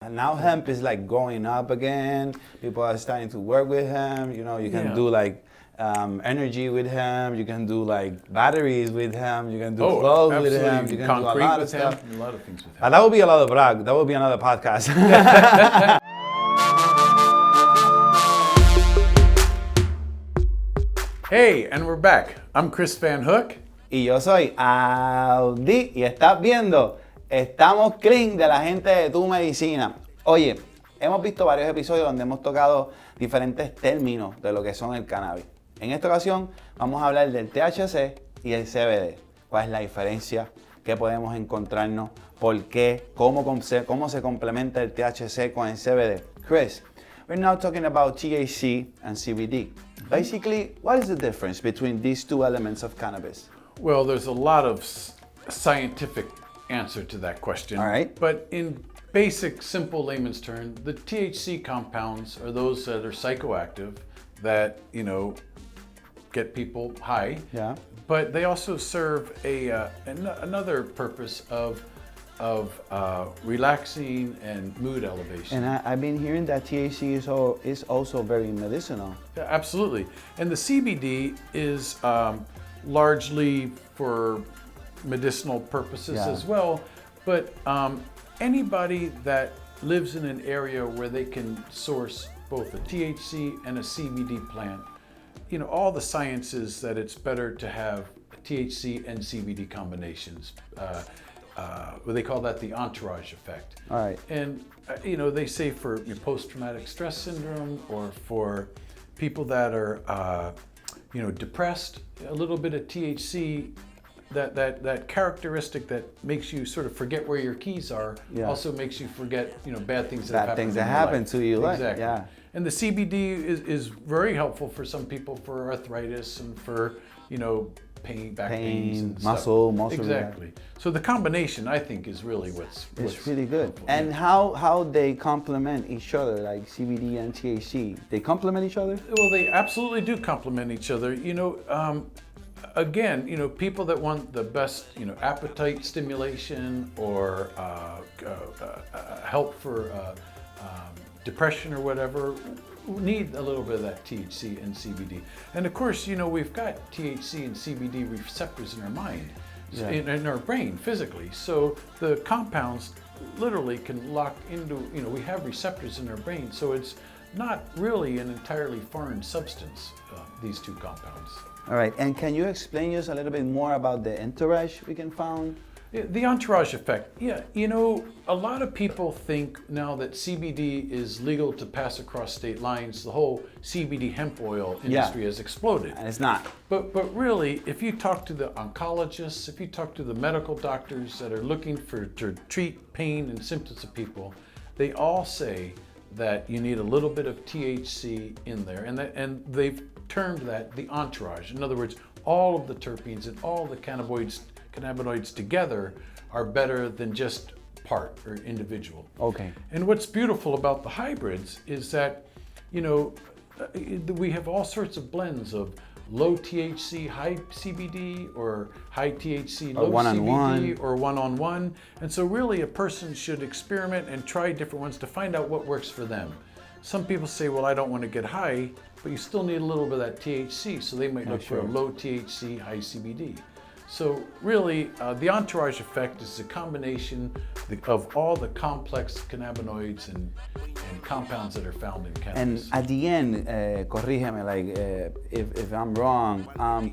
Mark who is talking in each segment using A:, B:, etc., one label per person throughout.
A: And now hemp is like going up again. People are starting to work with hemp. You know, you can do like energy with hemp. You can do like batteries with hemp. You can do clothes with hemp. You can do a lot of stuff.
B: A lot of things with hemp.
A: That would be a lot of brag. That would be another podcast.
B: Hey, and we're back. I'm Chris Van Hook.
A: Y yo soy Audi. Y estás viendo Estamos Clean de la gente de tu medicina. Oye, hemos visto varios episodios donde hemos tocado diferentes términos de lo que son el cannabis. En esta ocasión vamos a hablar del THC y el CBD. ¿Cuál es la diferencia? ¿Qué podemos encontrarnos? ¿Por qué? ¿Cómo se complementa el THC con el CBD? Chris, we're now talking about THC and CBD. Basically, what is the difference between these two elements of cannabis?
B: Well, there's a lot of scientific answer to that question.
A: All right.
B: But in basic, simple layman's terms, the THC compounds are those that are psychoactive that, get people high.
A: Yeah.
B: But they also serve another purpose of relaxing and mood elevation.
A: And I've been hearing that THC is also very medicinal.
B: Yeah, absolutely. And the CBD is largely for medicinal purposes as well. But anybody that lives in an area where they can source both a THC and a CBD plant, all the science is that it's better to have THC and CBD combinations. They call that the entourage effect.
A: All right.
B: And they say for post-traumatic stress syndrome or for people that are depressed, a little bit of THC, that characteristic that makes you sort of forget where your keys are, also makes you forget bad things that happen
A: to you.
B: Exactly.
A: Yeah.
B: And the CBD is very helpful for some people for arthritis and for back pains and
A: muscle
B: exactly. So the combination, I think, is really what's
A: really good.
B: helpful.
A: And how they complement each other, like CBD and THC, they complement each other?
B: Well, they absolutely do complement each other. Again, people that want the best, appetite stimulation or help for depression or whatever, need a little bit of that THC and CBD. And of course, we've got THC and CBD receptors in our mind, in our brain physically. So the compounds literally can lock into, we have receptors in our brain. So it's not really an entirely foreign substance, these two compounds.
A: All right, and can you explain us a little bit more about the entourage we can find?
B: The entourage effect, a lot of people think now that CBD is legal to pass across state lines, the whole CBD hemp oil industry has exploded.
A: And it's not.
B: But really, if you talk to the oncologists, if you talk to the medical doctors that are looking to treat pain and symptoms of people, they all say that you need a little bit of THC in there, and they've termed that the entourage. In other words, all of the terpenes and all the cannabinoids together are better than just part or individual.
A: Okay.
B: And what's beautiful about the hybrids is that, we have all sorts of blends of low THC, high CBD, or high THC, low CBD, or one-on-one. And so really a person should experiment and try different ones to find out what works for them. Some people say, well, I don't want to get high, but you still need a little bit of that THC, so they might look for a low THC, high CBD. So really, the entourage effect is a combination of all the complex cannabinoids and compounds that are found in cannabis.
A: And at the end, corrígeme, if I'm wrong,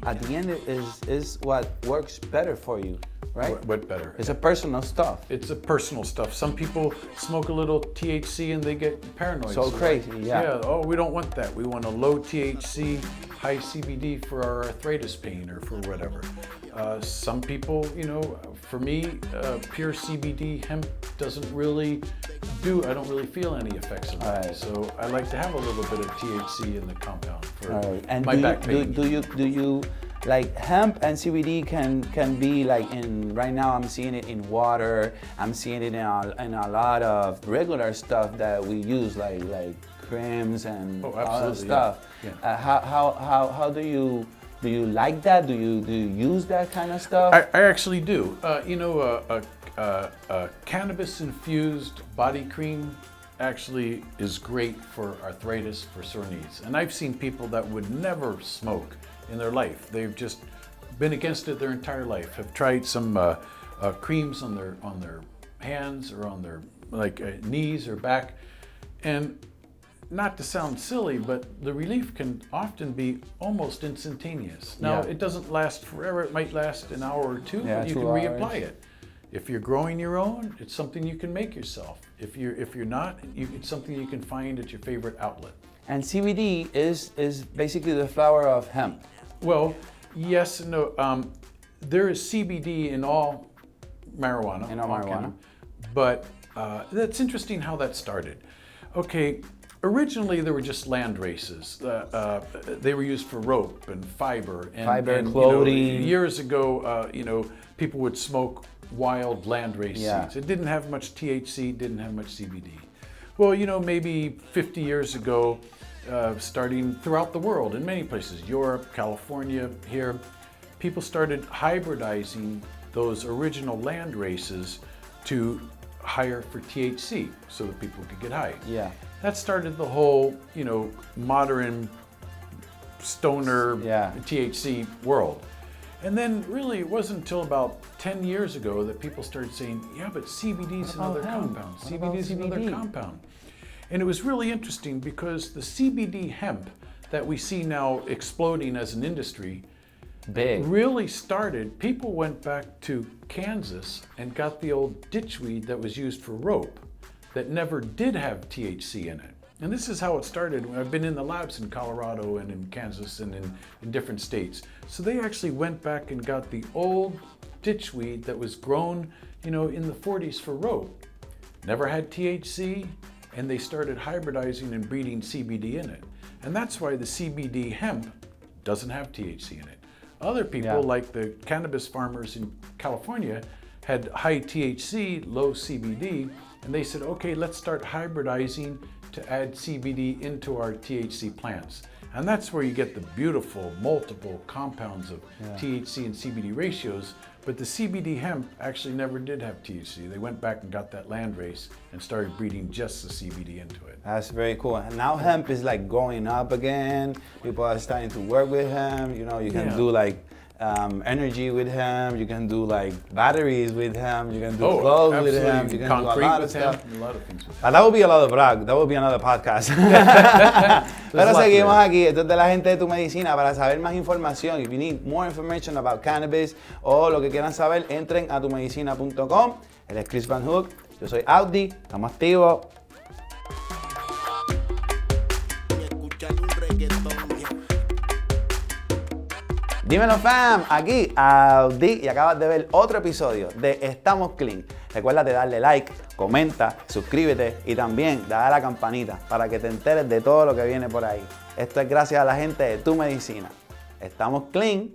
A: at the end is what works better for you, right?
B: What better?
A: It's a personal stuff.
B: It's a personal stuff. Some people smoke a little THC and they get paranoid.
A: So crazy,
B: Yeah, we don't want that. We want a low THC, high CBD for our arthritis pain or for whatever. Some people, for me, pure CBD hemp doesn't really I don't really feel any effects of that. Right. So I like to have a little bit of THC in the compound for my back pain.
A: Do you like hemp and CBD can be like right now I'm seeing it in water, I'm seeing it in a lot of regular stuff that we use like creams and all that stuff. Yeah. How do you like that? Do you use that kind of stuff?
B: I actually do. cannabis-infused body cream actually is great for arthritis, for sore knees. And I've seen people that would never smoke in their life. They've just been against it their entire life, have tried some creams on their hands or on their knees or back. And not to sound silly, but the relief can often be almost instantaneous. Now, it doesn't last forever. It might last an hour or two, but you can reapply it. If you're growing your own, it's something you can make yourself. If you're not, it's something you can find at your favorite outlet.
A: And CBD is basically the flower of hemp.
B: Well, yes and no. There is CBD in all marijuana.
A: In all marijuana.
B: But that's interesting how that started. Okay, originally there were just land races. They were used for rope and fiber. And
A: clothing.
B: Years ago, people would smoke wild landrace seeds. It didn't have much THC, didn't have much CBD. Well, maybe 50 years ago, starting throughout the world, in many places, Europe, California, here, people started hybridizing those original land races to higher for THC so that people could get high.
A: Yeah.
B: That started the whole, modern stoner THC world. And then really it wasn't until about 10 years ago that people started saying, yeah, but CBD is another compound. CBD is another compound. And it was really interesting because the CBD hemp that we see now exploding as an industry really started, people went back to Kansas and got the old ditchweed that was used for rope that never did have THC in it. And this is how it started. I've been in the labs in Colorado and in Kansas and in different states. So they actually went back and got the old ditchweed that was grown, in the 40s for rope. Never had THC, and they started hybridizing and breeding CBD in it. And that's why the CBD hemp doesn't have THC in it. Other people, like the cannabis farmers in California, had high THC, low CBD, and they said, okay, let's start hybridizing to add CBD into our THC plants. And that's where you get the beautiful multiple compounds of THC and CBD ratios. But the CBD hemp actually never did have THC. They went back and got that land race and started breeding just the CBD into it.
A: That's very cool. And now hemp is going up again. People are starting to work with hemp. You can do energy with hemp. You can do batteries with hemp. You can do clothes with hemp. You can
B: concrete
A: do a lot
B: with
A: of stuff.
B: hemp, a lot of things with hemp.
A: And that would be a lot of brag. That would be another podcast. Pero seguimos aquí. Esto es de la gente de Tu Medicina. Para saber más información, if you need more information about cannabis o lo que quieran saber, entren a tumedicina.com. Él es Chris Van Hook. Yo soy Audi. Estamos activos. Dímelo fam, aquí Audi y acabas de ver otro episodio de Estamos Clean. Recuerda de darle like, comenta, suscríbete y también dale a la campanita para que te enteres de todo lo que viene por ahí. Esto es gracias a la gente de Tu Medicina. Estamos Clean.